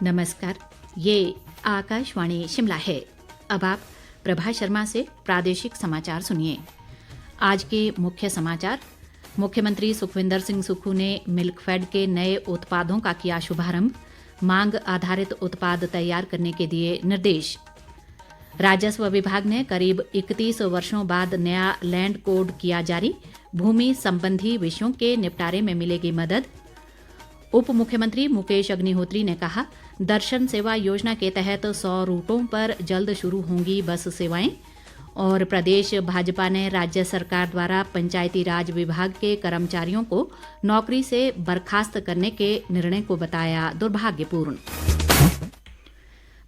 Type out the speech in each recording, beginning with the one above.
नमस्कार। ये आकाशवाणी शिमला है। अब आप प्रभा शर्मा से प्रादेशिक समाचार सुनिए। आज के मुख्य समाचार। मुख्यमंत्री सुखविंदर सिंह सुक्खू ने मिल्कफेड के नए उत्पादों का किया शुभारंभ। मांग आधारित उत्पाद तैयार करने के दिए निर्देश। राजस्व विभाग ने करीब 31 वर्षों बाद नया लैंड कोड किया जारी। भूमि संबंधी विषयों के निपटारे में मिलेगी मदद। उप मुख्यमंत्री मुकेश अग्निहोत्री ने कहा, दर्शन सेवा योजना के तहत 100 रूटों पर जल्द शुरू होंगी बस सेवाएं। और प्रदेश भाजपा ने राज्य सरकार द्वारा पंचायती राज विभाग के कर्मचारियों को नौकरी से बर्खास्त करने के निर्णय को बताया दुर्भाग्यपूर्ण।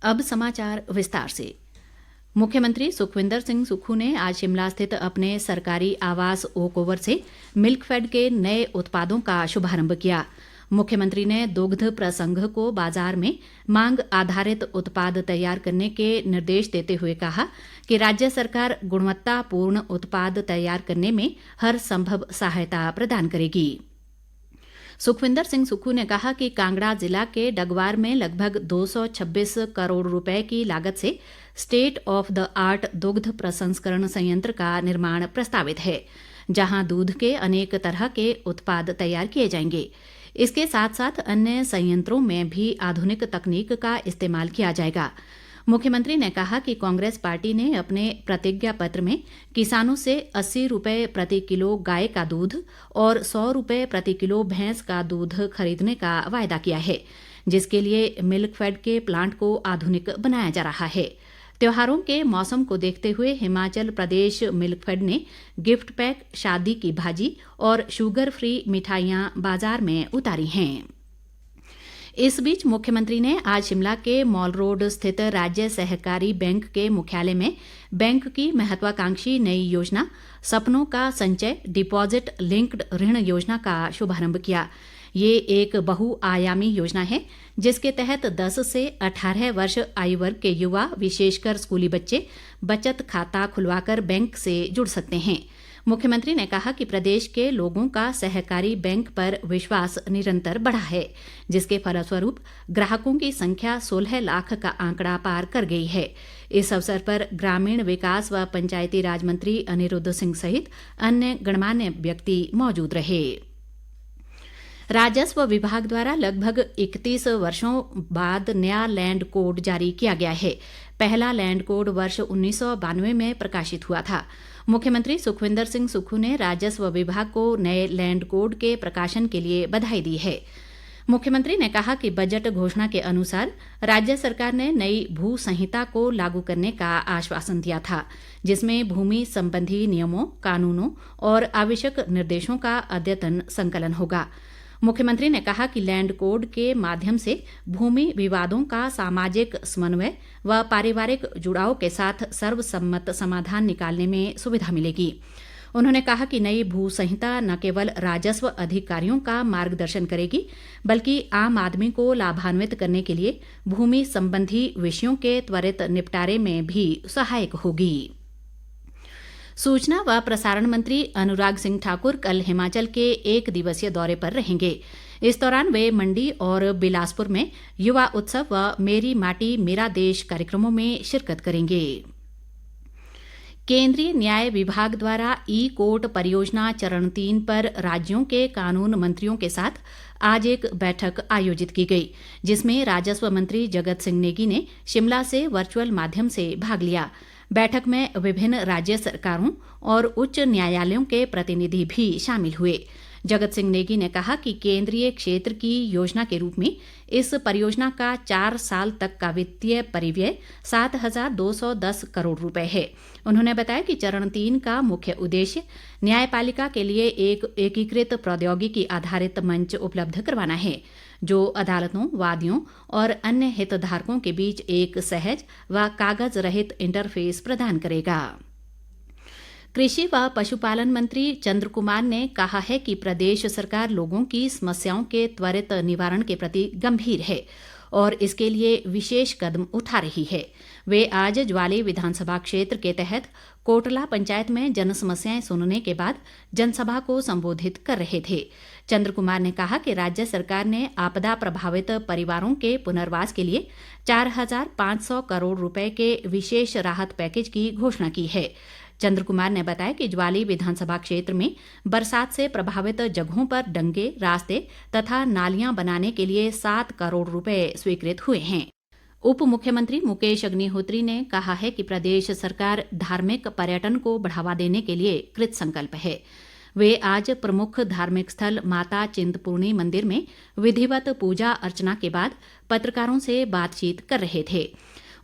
अब समाचार विस्तार से। मुख्यमंत्री सुखविंदर सिंह सुक्खू ने आज शिमला स्थित अपने सरकारी आवास ओक ओवर से मिल्कफेड के नए उत्पादों का शुभारंभ किया। मुख्यमंत्री ने दुग्ध प्रसंघ को बाजार में मांग आधारित उत्पाद तैयार करने के निर्देश देते हुए कहा कि राज्य सरकार गुणवत्तापूर्ण उत्पाद तैयार करने में हर संभव सहायता प्रदान करेगी। सुखविंदर सिंह सुक्खू ने कहा कि कांगड़ा जिला के डगवार में लगभग 226 करोड़ रुपए की लागत से स्टेट ऑफ द आर्ट दुग्ध प्रसंस्करण संयंत्र का निर्माण प्रस्तावित है, जहां दूध के अनेक तरह के उत्पाद तैयार किए जाएंगे। इसके साथ साथ अन्य संयंत्रों में भी आधुनिक तकनीक का इस्तेमाल किया जाएगा। मुख्यमंत्री ने कहा कि कांग्रेस पार्टी ने अपने प्रतिज्ञा पत्र में किसानों से 80 रुपए प्रति किलो गाय का दूध और 100 रुपए प्रति किलो भैंस का दूध खरीदने का वायदा किया है, जिसके लिए मिल्कफेड के प्लांट को आधुनिक बनाया जा रहा है। त्योहारों के मौसम को देखते हुए हिमाचल प्रदेश मिल्कफेड ने गिफ्ट पैक, शादी की भाजी और शुगर फ्री मिठाइयां बाजार में उतारी हैं। इस बीच मुख्यमंत्री ने आज शिमला के मॉल रोड स्थित राज्य सहकारी बैंक के मुख्यालय में बैंक की महत्वाकांक्षी नई योजना सपनों का संचय डिपॉजिट लिंक्ड ऋण योजना का शुभारंभ किया। ये एक बहुआयामी योजना है, जिसके तहत 10 से 18 वर्ष आयु वर्ग के युवा, विशेषकर स्कूली बच्चे, बचत खाता खुलवाकर बैंक से जुड़ सकते हैं। मुख्यमंत्री ने कहा कि प्रदेश के लोगों का सहकारी बैंक पर विश्वास निरंतर बढ़ा है, जिसके फलस्वरूप ग्राहकों की संख्या 16 लाख का आंकड़ा पार कर गई है। इस अवसर पर ग्रामीण विकास व पंचायती राज मंत्री अनिरुद्ध सिंह सहित अन्य गणमान्य व्यक्ति मौजूद रहे। राजस्व विभाग द्वारा लगभग 31 वर्षों बाद नया लैंड कोड जारी किया गया है। पहला लैंड कोड वर्ष 1992 में प्रकाशित हुआ था। मुख्यमंत्री सुखविंदर सिंह सुक्खू ने राजस्व विभाग को नए लैंड कोड के प्रकाशन के लिए बधाई दी है। मुख्यमंत्री ने कहा कि बजट घोषणा के अनुसार राज्य सरकार ने नई भू संहिता को लागू करने का आश्वासन दिया था, जिसमें भूमि संबंधी नियमों, कानूनों और आवश्यक निर्देशों का अद्यतन संकलन होगा। मुख्यमंत्री ने कहा कि लैंड कोड के माध्यम से भूमि विवादों का सामाजिक समन्वय व पारिवारिक जुड़ाव के साथ सर्वसम्मत समाधान निकालने में सुविधा मिलेगी। उन्होंने कहा कि नई भू संहिता न केवल राजस्व अधिकारियों का मार्गदर्शन करेगी, बल्कि आम आदमी को लाभान्वित करने के लिए भूमि संबंधी विषयों के त्वरित निपटारे में भी सहायक होगी। सूचना व प्रसारण मंत्री अनुराग सिंह ठाकुर कल हिमाचल के 1 दिवसीय दौरे पर रहेंगे। इस दौरान वे मंडी और बिलासपुर में युवा उत्सव व मेरी माटी मेरा देश कार्यक्रमों में शिरकत करेंगे। केंद्रीय न्याय विभाग द्वारा ई कोर्ट परियोजना चरण 3 पर राज्यों के कानून मंत्रियों के साथ आज एक बैठक आयोजित की गई, जिसमें राजस्व मंत्री जगत सिंह नेगी ने शिमला से वर्चुअल माध्यम से भाग लिया। बैठक में विभिन्न राज्य सरकारों और उच्च न्यायालयों के प्रतिनिधि भी शामिल हुए। जगत सिंह नेगी ने कहा कि केंद्रीय क्षेत्र की योजना के रूप में इस परियोजना का 4 साल तक का वित्तीय परिव्यय 7,210 करोड़ रुपए है। उन्होंने बताया कि चरण 3 का मुख्य उद्देश्य न्यायपालिका के लिए एक एकीकृत प्रौद्योगिकी आधारित मंच उपलब्ध करवाना है, जो अदालतों, वादियों और अन्य हितधारकों के बीच एक सहज व कागज रहित इंटरफेस प्रदान करेगा। कृषि व पशुपालन मंत्री चंद्र कुमार ने कहा है कि प्रदेश सरकार लोगों की समस्याओं के त्वरित निवारण के प्रति गंभीर है और इसके लिए विशेष कदम उठा रही है। वे आज ज्वाली विधानसभा क्षेत्र के तहत कोटला पंचायत में जन समस्याएं सुनने के बाद जनसभा को संबोधित कर रहे थे। चंद्र कुमार ने कहा कि राज्य सरकार ने आपदा प्रभावित परिवारों के पुनर्वास के लिए 4,500 करोड़ रुपए के विशेष राहत पैकेज की घोषणा की है। चंद्र कुमार ने बताया कि ज्वाली विधानसभा क्षेत्र में बरसात से प्रभावित जगहों पर डंगे, रास्ते तथा नालियां बनाने के लिए 7 करोड़ रुपए स्वीकृत हुए हैं। उप मुख्यमंत्री मुकेश अग्निहोत्री ने कहा है कि प्रदेश सरकार धार्मिक पर्यटन को बढ़ावा देने के लिए कृत संकल्प है। वे आज प्रमुख धार्मिक स्थल माता चिंतपूर्णी मंदिर में विधिवत पूजा अर्चना के बाद पत्रकारों से बातचीत कर रहे थे।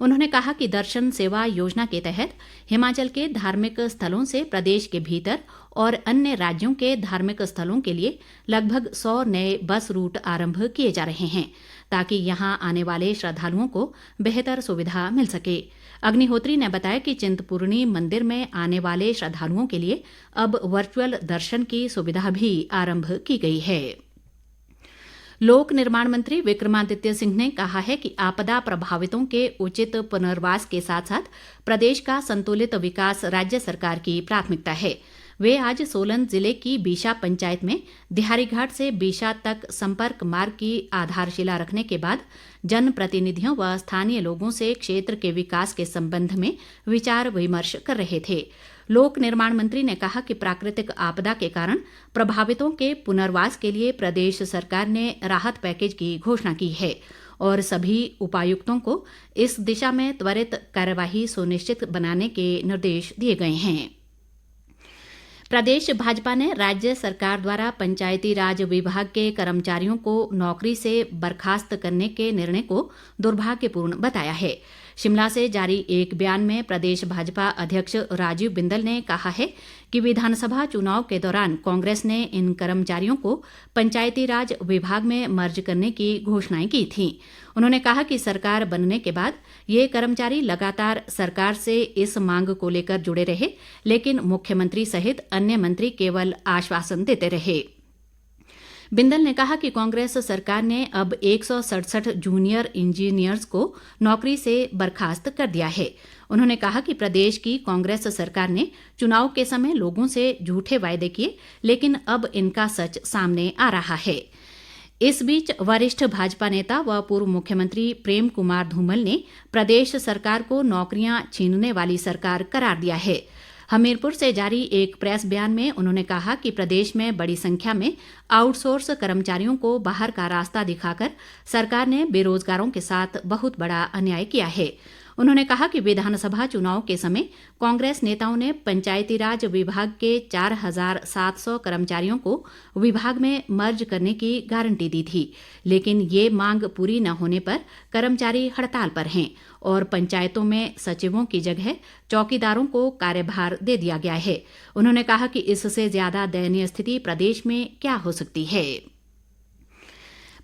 उन्होंने कहा कि दर्शन सेवा योजना के तहत हिमाचल के धार्मिक स्थलों से प्रदेश के भीतर और अन्य राज्यों के धार्मिक स्थलों के लिए लगभग 100 नए बस रूट आरंभ किए जा रहे हैं ताकि यहां आने वाले श्रद्धालुओं को बेहतर सुविधा मिल सके। अग्निहोत्री ने बताया कि चिंतपूर्णी मंदिर में आने वाले श्रद्धालुओं के लिए अब वर्चुअल दर्शन की सुविधा भी आरंभ की गई है। लोक निर्माण मंत्री विक्रमादित्य सिंह ने कहा है कि आपदा प्रभावितों के उचित पुनर्वास के साथ साथ प्रदेश का संतुलित विकास राज्य सरकार की प्राथमिकता है। वे आज सोलन जिले की बीशा पंचायत में दिहारीघाट से बीशा तक संपर्क मार्ग की आधारशिला रखने के बाद जनप्रतिनिधियों व स्थानीय लोगों से क्षेत्र के विकास के संबंध में विचार विमर्श कर रहे थे। लोक निर्माण मंत्री ने कहा कि प्राकृतिक आपदा के कारण प्रभावितों के पुनर्वास के लिए प्रदेश सरकार ने राहत पैकेज की घोषणा की है और सभी उपायुक्तों को इस दिशा में त्वरित कार्यवाही सुनिश्चित बनाने के निर्देश दिए गए हैं। प्रदेश भाजपा ने राज्य सरकार द्वारा पंचायती राज विभाग के कर्मचारियों को नौकरी से बर्खास्त करने के निर्णय को दुर्भाग्यपूर्ण बताया है। शिमला से जारी एक बयान में प्रदेश भाजपा अध्यक्ष राजीव बिंदल ने कहा है कि विधानसभा चुनाव के दौरान कांग्रेस ने इन कर्मचारियों को पंचायती राज विभाग में मर्ज करने की घोषणाएं की थीं। उन्होंने कहा कि सरकार बनने के बाद ये कर्मचारी लगातार सरकार से इस मांग को लेकर जुड़े रहे, लेकिन मुख्यमंत्री सहित अन्य मंत्री केवल आश्वासन देते रहे। बिंदल ने कहा कि कांग्रेस सरकार ने अब 167 जूनियर इंजीनियर्स को नौकरी से बर्खास्त कर दिया है। उन्होंने कहा कि प्रदेश की कांग्रेस सरकार ने चुनाव के समय लोगों से झूठे वायदे किए, लेकिन अब इनका सच सामने आ रहा है। इस बीच वरिष्ठ भाजपा नेता व पूर्व मुख्यमंत्री प्रेम कुमार धूमल ने प्रदेश सरकार को नौकरियां छीनने वाली सरकार करार दिया है। हमीरपुर से जारी एक प्रेस बयान में उन्होंने कहा कि प्रदेश में बड़ी संख्या में आउटसोर्स कर्मचारियों को बाहर का रास्ता दिखाकर सरकार ने बेरोजगारों के साथ बहुत बड़ा अन्याय किया है। उन्होंने कहा कि विधानसभा चुनाव के समय कांग्रेस नेताओं ने पंचायती राज विभाग के 4,700 कर्मचारियों को विभाग में मर्ज करने की गारंटी दी थी, लेकिन ये मांग पूरी न होने पर कर्मचारी हड़ताल पर हैं और पंचायतों में सचिवों की जगह चौकीदारों को कार्यभार दे दिया गया है। उन्होंने कहा कि इससे ज्यादा दयनीय स्थिति प्रदेश में क्या हो सकती है।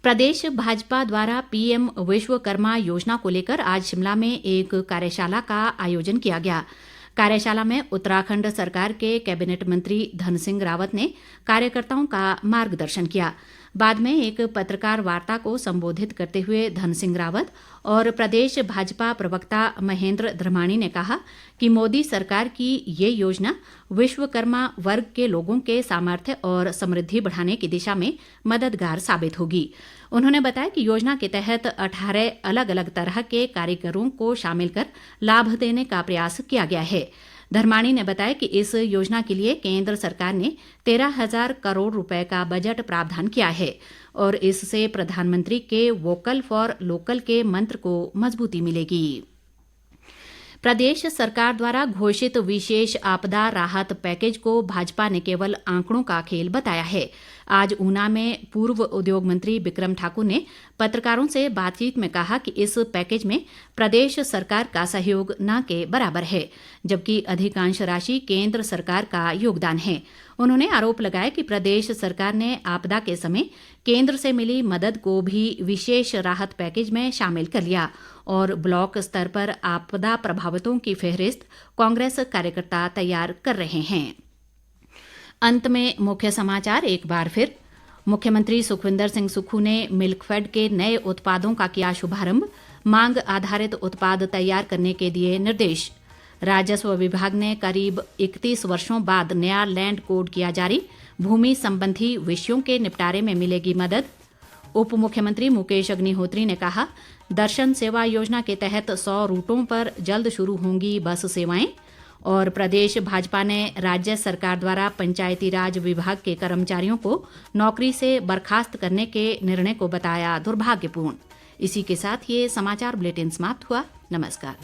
प्रदेश भाजपा द्वारा पीएम विश्वकर्मा योजना को लेकर आज शिमला में एक कार्यशाला का आयोजन किया गया। कार्यशाला में उत्तराखंड सरकार के कैबिनेट मंत्री धन सिंह रावत ने कार्यकर्ताओं का मार्गदर्शन किया। बाद में एक पत्रकार वार्ता को संबोधित करते हुए धन सिंह रावत और प्रदेश भाजपा प्रवक्ता महेंद्र धर्माणी ने कहा कि मोदी सरकार की ये योजना विश्वकर्मा वर्ग के लोगों के सामर्थ्य और समृद्धि बढ़ाने की दिशा में मददगार साबित होगी। उन्होंने बताया कि योजना के तहत 18 अलग अलग तरह के कारीगरों को शामिल कर लाभ देने का प्रयास किया गया है। धर्माणी ने बताया कि इस योजना के लिए केंद्र सरकार ने 13,000 करोड़ रुपए का बजट प्रावधान किया है और इससे प्रधानमंत्री के वोकल फॉर लोकल के मंत्र को मजबूती मिलेगी। प्रदेश सरकार द्वारा घोषित विशेष आपदा राहत पैकेज को भाजपा ने केवल आंकड़ों का खेल बताया है। आज ऊना में पूर्व उद्योग मंत्री बिक्रम ठाकुर ने पत्रकारों से बातचीत में कहा कि इस पैकेज में प्रदेश सरकार का सहयोग न के बराबर है, जबकि अधिकांश राशि केंद्र सरकार का योगदान है। उन्होंने आरोप लगाया कि प्रदेश सरकार ने आपदा के समय केंद्र से मिली मदद को भी विशेष राहत पैकेज में शामिल कर लिया और ब्लॉक स्तर पर आपदा प्रभावितों की फेहरिस्त कांग्रेस कार्यकर्ता तैयार कर रहे हैं। अंत में मुख्य समाचार एक बार फिर। मुख्यमंत्री सुखविंदर सिंह सुक्खू ने मिल्कफेड के नए उत्पादों का किया शुभारंभ, मांग आधारित उत्पाद तैयार करने के दिए निर्देश। राजस्व विभाग ने करीब 31 वर्षों बाद नया लैंड कोड किया जारी, भूमि संबंधी विषयों के निपटारे में मिलेगी मदद। उप मुख्यमंत्री मुकेश अग्निहोत्री ने कहा, दर्शन सेवा योजना के तहत 100 रूटों पर जल्द शुरू होंगी बस सेवाएं। और प्रदेश भाजपा ने राज्य सरकार द्वारा पंचायती राज विभाग के कर्मचारियों को नौकरी से बर्खास्त करने के निर्णय को बताया दुर्भाग्यपूर्ण। इसी के साथ ये समाचार बुलेटिन समाप्त हुआ। नमस्कार।